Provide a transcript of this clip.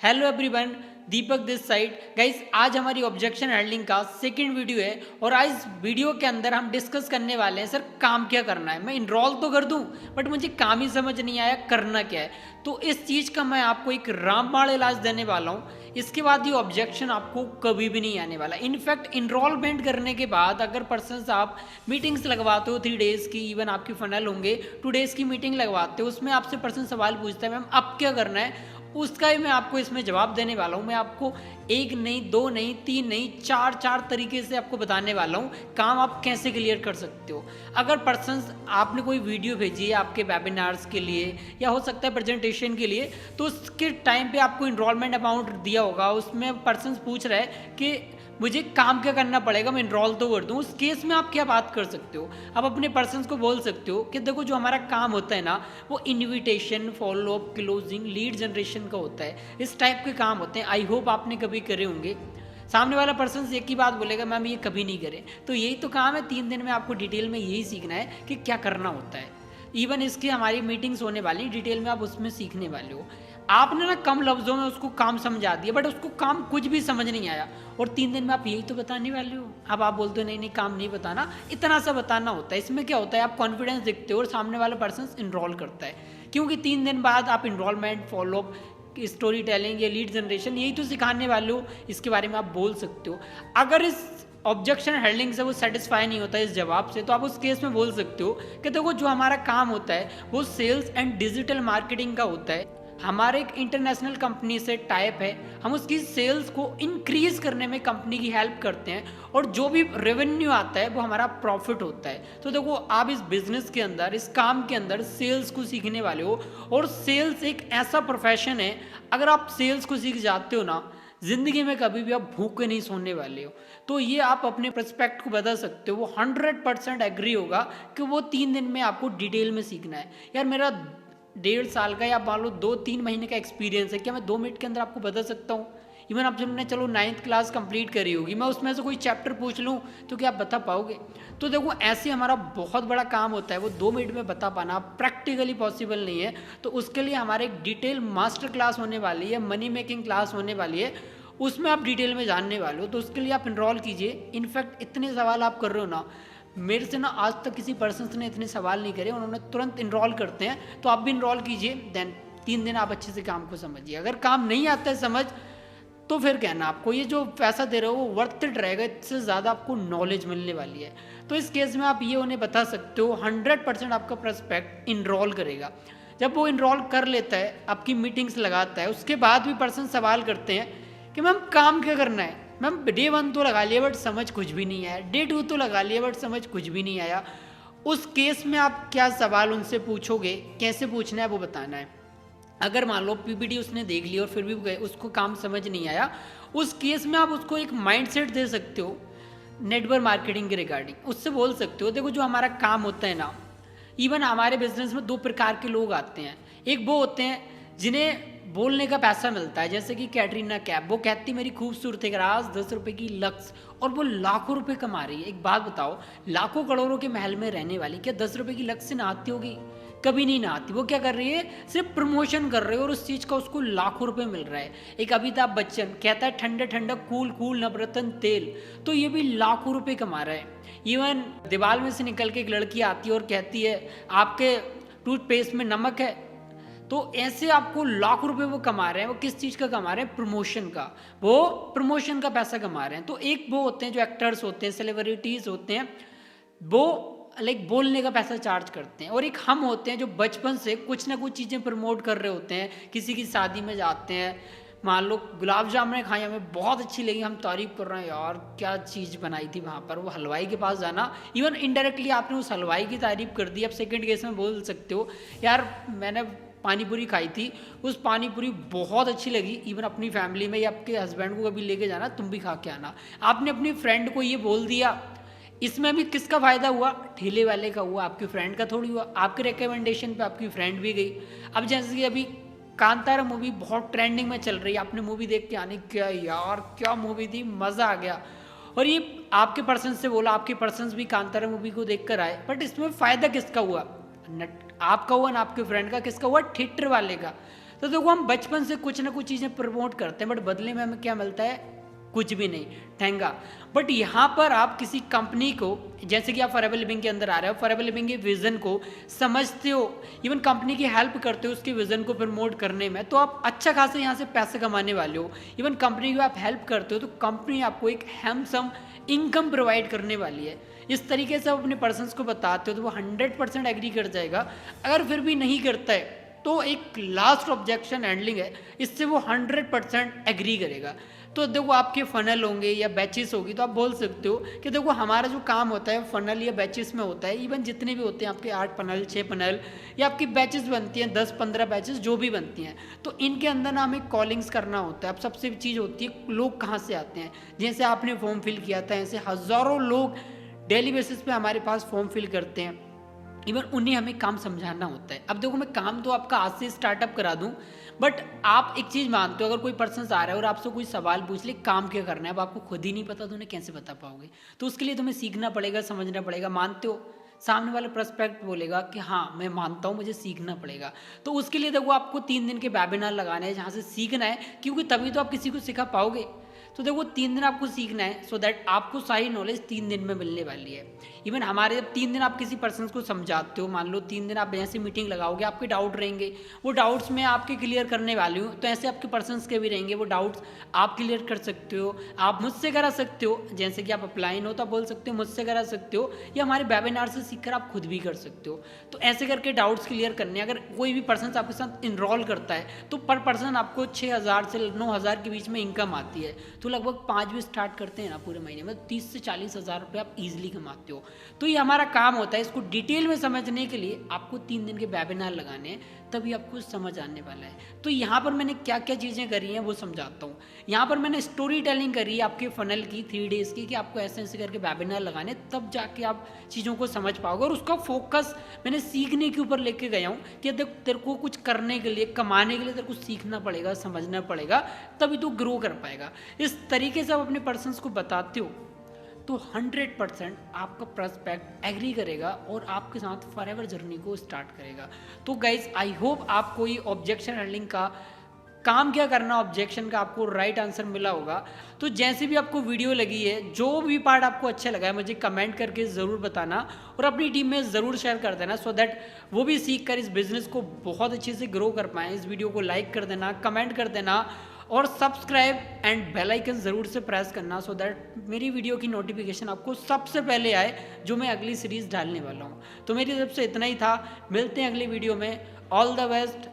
Hello everyone, Deepak this side. Guys, आज हमारी objection handling का सेकंड वीडियो है और आज इस वीडियो के अंदर हम डिस्कस करने वाले हैं सर काम क्या करना है। मैं इनरोल तो कर दूं बट मुझे काम ही समझ नहीं आया करना क्या है। तो इस चीज़ का मैं आपको एक रामबाण इलाज देने वाला हूँ। इसके बाद ये ऑब्जेक्शन आपको कभी भी नहीं आने वाला। इनफैक्ट इनरोलमेंट करने के बाद अगर पर्सन आप मीटिंग्स लगवाते हो 3 डेज़ की, इवन आपकी फनल होंगे 2 डेज़ की मीटिंग लगवाते हो, उसमें आपसे पर्सन सवाल पूछता है मैम अब क्या करना है, उसका ही मैं आपको इसमें जवाब देने वाला हूँ। मैं आपको एक नहीं, दो नहीं, तीन नहीं, चार तरीके से आपको बताने वाला हूँ काम आप कैसे क्लियर कर सकते हो। अगर पर्सन्स आपने कोई वीडियो भेजी है आपके वेबिनार्स के लिए या हो सकता है प्रेजेंटेशन के लिए, तो उसके टाइम पे आपको इनरोलमेंट अमाउंट दिया होगा, उसमें पर्सन्स पूछ रहे हैं कि मुझे काम क्या करना पड़ेगा, मैं इनरोल तो कर दूँ। उस केस में आप क्या बात कर सकते हो, आप अपने पर्सन्स को बोल सकते हो कि देखो जो हमारा काम होता है ना, वो invitation, follow up, closing, lead generation का होता है। इस टाइप के काम होते हैं। आई होप आपने कभी करे होंगे। सामने वाला पर्सन एक ही बात बोलेगा मैम ये कभी नहीं करे। तो यही तो काम है, 3 दिन में आपको डिटेल में यही सीखना है कि क्या करना होता है। इवन इसकी हमारी मीटिंग्स होने वाली, डिटेल में आप उसमें सीखने वाले हो। आपने ना कम लफ्ज़ों में उसको काम समझा दिया बट उसको काम कुछ भी समझ नहीं आया, और 3 दिन में आप यही तो बताने वाले हो। अब आप बोलते हो नहीं नहीं काम नहीं बताना, इतना सा बताना होता है। इसमें क्या होता है, आप कॉन्फिडेंस दिखते हो और सामने वाला पर्सन इनरोल करता है, क्योंकि 3 दिन बाद आप इनरोलमेंट, फॉलोअप, स्टोरी टेलिंग या लीड जनरेशन यही तो सिखाने वाले हो। इसके बारे में आप बोल सकते हो। अगर इस ऑब्जेक्शन हैंडलिंग से वो सेटिस्फाई नहीं होता इस जवाब से, तो आप उस केस में बोल सकते हो कि देखो जो हमारा काम होता है वो सेल्स एंड डिजिटल मार्केटिंग का होता है। हमारे एक इंटरनेशनल कंपनी से टाइप है, हम उसकी सेल्स को इंक्रीज करने में कंपनी की हेल्प करते हैं, और जो भी रेवेन्यू आता है वो हमारा प्रॉफिट होता है। तो देखो आप इस बिजनेस के अंदर, इस काम के अंदर सेल्स को सीखने वाले हो, और सेल्स एक ऐसा प्रोफेशन है, अगर आप सेल्स को सीख जाते हो ना, जिंदगी में कभी भी आप भूखे नहीं सोने वाले हो। तो ये आप अपने पर्सपेक्ट को बदल सकते हो। वो 100% एग्री होगा कि वो 3 दिन में आपको डिटेल में सीखना है। यार मेरा 1.5 साल का या मान लो 2-3 महीने का एक्सपीरियंस है, क्या मैं 2 मिनट के अंदर आपको बदल सकता हूँ? इवन आप जब चलो 9th क्लास कंप्लीट करी होगी, मैं उसमें से कोई चैप्टर पूछ लूँ तो क्या आप बता पाओगे? तो देखो ऐसे हमारा बहुत बड़ा काम होता है, वो 2 मिनट में बता पाना प्रैक्टिकली पॉसिबल नहीं है। तो उसके लिए हमारे एक डिटेल मास्टर क्लास होने वाली है, मनी मेकिंग क्लास होने वाली है, उसमें आप डिटेल में जानने वाले हो। तो उसके लिए आप इनरोल कीजिए। इनफैक्ट इतने सवाल आप कर रहे हो ना, मेरे से ना आज तक किसी पर्सन ने इतने सवाल नहीं करे, उन्होंने तुरंत इनरोल करते हैं। तो आप भी इनरोल कीजिए, देन 3 दिन आप अच्छे से काम को समझिए। अगर काम नहीं आता है समझ, तो फिर कहना आपको ये जो पैसा दे रहे हो वो वर्थ इट रहेगा, इससे ज़्यादा आपको नॉलेज मिलने वाली है। तो इस केस में आप ये उन्हें बता सकते हो, 100% आपका प्रोस्पेक्ट इनरोल करेगा। जब वो इनरोल कर लेता है, आपकी मीटिंग्स लगाता है, उसके बाद भी पर्सन सवाल करते हैं कि मैम काम क्या करना है। मैम डे 1 तो लगा लिया बट समझ कुछ भी नहीं आया, डे 2 तो लगा लिया बट समझ कुछ भी नहीं आया। उस केस में आप क्या सवाल उनसे पूछोगे, कैसे पूछना है वो बताना है। अगर मान लो पीपीटी उसने देख ली और फिर भी उसको काम समझ नहीं आया, उस केस में आप उसको एक माइंडसेट दे सकते हो नेटवर्क मार्केटिंग के रिगार्डिंग। उससे बोल सकते हो देखो जो हमारा काम होता है ना, इवन हमारे बिजनेस में 2 प्रकार के लोग आते हैं। एक वो होते हैं जिन्हें बोलने का पैसा मिलता है, जैसे कि कैटरीना कैफ, वो कहती मेरी खूबसूरती का राज 10 रुपये की लक्स, और वो लाखों रुपए कमा रही है। एक बात बताओ, लाखों करोड़ों के महल में रहने वाली क्या 10 रुपये की लक्स से नहाती होगी? कभी नहीं नहाती। वो क्या कर रही है, सिर्फ प्रमोशन कर रही है और उस चीज़ का उसको लाखों रुपए मिल रहा है। एक अमिताभ बच्चन कहता है ठंडा ठंडा कूल कूल नवरत्न तेल, तो ये भी लाखों रुपए कमा रहा है। इवन दीवार में से निकल के एक लड़की आती है और कहती है आपके टूथपेस्ट में नमक है। तो ऐसे आपको लाखों रुपए वो कमा रहे हैं। वो किस चीज़ का कमा रहे हैं? प्रमोशन का। वो प्रमोशन का पैसा कमा रहे हैं। तो एक वो होते हैं जो एक्टर्स होते हैं, सेलिब्रिटीज होते हैं, वो लाइक बोलने का पैसा चार्ज करते हैं, और एक हम होते हैं जो बचपन से कुछ ना कुछ चीज़ें प्रमोट कर रहे होते हैं। किसी की शादी में जाते हैं, मान लो गुलाब जामुन खाई, हमें बहुत अच्छी लगी, हम तारीफ कर रहे हैं यार क्या चीज़ बनाई थी वहाँ पर। वो हलवाई के पास जाना, इवन इनडायरेक्टली आपने उस हलवाई की तारीफ कर दी। आप सेकंड केस में बोल सकते हो यार मैंने पानी पूरी खाई थी, उस पानी पूरी बहुत अच्छी लगी। इवन अपनी फैमिली में या आपके हस्बैंड को कभी लेके जाना, तुम भी खा के आना। आपने अपनी फ्रेंड को ये बोल दिया, इसमें भी किसका फ़ायदा हुआ? ठेले वाले का हुआ, आपकी फ्रेंड का थोड़ी हुआ। आपके रिकमेंडेशन पे आपकी फ्रेंड भी गई। अब जैसे कि अभी कांतारा मूवी बहुत ट्रेंडिंग में चल रही है, आपने मूवी देख के आने, क्या यार क्या मूवी थी, मज़ा आ गया। और ये आपके पर्सन से बोला, आपके पर्सन भी कांतारा मूवी को देख कर आए, बट इसमें फ़ायदा किसका हुआ? आपका हुआ ना आपके फ्रेंड का, किसका हुआ? थिएटर वाले का। तो देखो हम बचपन से कुछ ना कुछ चीज़ें प्रमोट करते हैं, बट बदले में हमें क्या मिलता है? कुछ भी नहीं, ठेंगा। बट यहाँ पर आप किसी कंपनी को, जैसे कि आप फॉरएवर लिविंग के अंदर आ रहे हो, फॉरएवर लिविंग के विजन को समझते हो, इवन कंपनी की हेल्प करते हो उसके विजन को प्रमोट करने में, तो आप अच्छा खासा यहाँ से पैसे कमाने वाले हो। इवन कंपनी की आप हेल्प करते हो तो कंपनी आपको एक हैंडसम इनकम प्रोवाइड करने वाली है। इस तरीके से आप अपने पर्सन्स को बताते हो तो वो 100% एग्री कर जाएगा। अगर फिर भी नहीं करता है तो एक लास्ट ऑब्जेक्शन हैंडलिंग है, इससे वो 100% एग्री करेगा। तो देखो आपके फनल होंगे या बैचेस होगी, तो आप बोल सकते हो कि देखो हमारा जो काम होता है फनल या बैचेस में होता है। इवन जितने भी होते हैं आपके 8 फनल 6 फनल या आपकी बैचेस बनती हैं 10-15 बैचेस जो भी बनती हैं, तो इनके अंदर ना हमें कॉलिंग्स करना होता है। अब सबसे चीज़ होती है लोग कहाँ से आते हैं। जैसे आपने फॉर्म फिल किया था, ऐसे हज़ारों लोग डेली बेसिस पे हमारे पास फॉर्म फिल करते हैं। इवन उन्हें हमें काम समझाना होता है। अब देखो मैं काम तो आपका आज से स्टार्टअप करा दूं, बट आप एक चीज़ मानते हो, अगर कोई पर्सन आ रहा है और आपसे कोई सवाल पूछ ले काम क्या करना है, अब आपको खुद ही नहीं पता तो उन्हें कैसे बता पाओगे? तो उसके लिए तुम्हें सीखना पड़ेगा, समझना पड़ेगा। मानते हो? सामने वाला प्रोस्पेक्ट बोलेगा कि हाँ मैं मानता हूँ, मुझे सीखना पड़ेगा। तो उसके लिए देखो आपको 3 दिन के वेबिनार लगाने हैं जहाँ से सीखना है, क्योंकि तभी तो आप किसी को सिखा पाओगे। तो देखो 3 दिन आपको सीखना है, सो दैट आपको सारी नॉलेज 3 दिन में मिलने वाली है। इवन हमारे जब 3 दिन आप किसी पर्सन को समझाते हो, मान लो 3 दिन आप ऐसे मीटिंग लगाओगे, आपके डाउट रहेंगे, वो डाउट्स मैं आपके क्लियर करने वाली हूँ। तो ऐसे आपके पर्सन्स के भी रहेंगे, वो डाउट्स आप क्लियर कर सकते हो, आप मुझसे करा सकते हो। जैसे कि आप अपलाइन हो तो आप बोल सकते हो मुझसे करा सकते हो, या हमारे वेबिनार से सीखकर आप खुद भी कर सकते हो। तो ऐसे करके डाउट्स क्लियर करने, अगर कोई भी पर्सन आपके साथ इनरोल करता है तो पर पर्सन आपको 6,000 से 9,000 के बीच में इनकम आती है। तो लगभग 5 भी स्टार्ट करते हैं ना पूरे महीने में, 30 से 40,000 रुपये आप इजीली कमाते हो। तो ये हमारा काम होता है। इसको डिटेल में समझने के लिए आपको 3 दिन के वेबिनार लगाने हैं, तभी आपको समझ आने वाला है। तो यहाँ पर मैंने क्या क्या चीज़ें करी हैं वो समझाता हूँ। यहाँ पर मैंने स्टोरी टेलिंग करी है आपके फनल की 3 डेज़ की, कि आपको ऐसे ऐसे करके वेबिनार लगाने, तब जाके आप चीज़ों को समझ पाओगे। और उसका फोकस मैंने सीखने के ऊपर लेके गया हूँ कि देख तेरे को कुछ करने के लिए, कमाने के लिए तेरे को सीखना पड़ेगा, समझना पड़ेगा, तभी तो ग्रो कर पाएगा। इस तरीके से आप अपने पर्सन्स को बताते हो तो 100% आपका प्रोस्पेक्ट एग्री करेगा और आपके साथ फॉरएवर जर्नी को स्टार्ट करेगा। तो गाइज आई होप आपको ये ऑब्जेक्शन हैंडलिंग का काम क्या करना, ऑब्जेक्शन का आपको राइट आंसर मिला होगा। तो जैसे भी आपको वीडियो लगी है, जो भी पार्ट आपको अच्छा लगा है, मुझे कमेंट करके ज़रूर बताना और अपनी टीम में ज़रूर शेयर कर देना, सो दैट वो भी सीख कर इस बिज़नेस को बहुत अच्छे से ग्रो कर पाएँ। इस वीडियो को लाइक कर देना, कमेंट कर देना और सब्सक्राइब एंड बेल आइकन ज़रूर से प्रेस करना, सो दैट मेरी वीडियो की नोटिफिकेशन आपको सबसे पहले आए जो मैं अगली सीरीज़ डालने वाला हूँ। तो मेरी तरफ से इतना ही था, मिलते हैं अगली वीडियो में। All the best.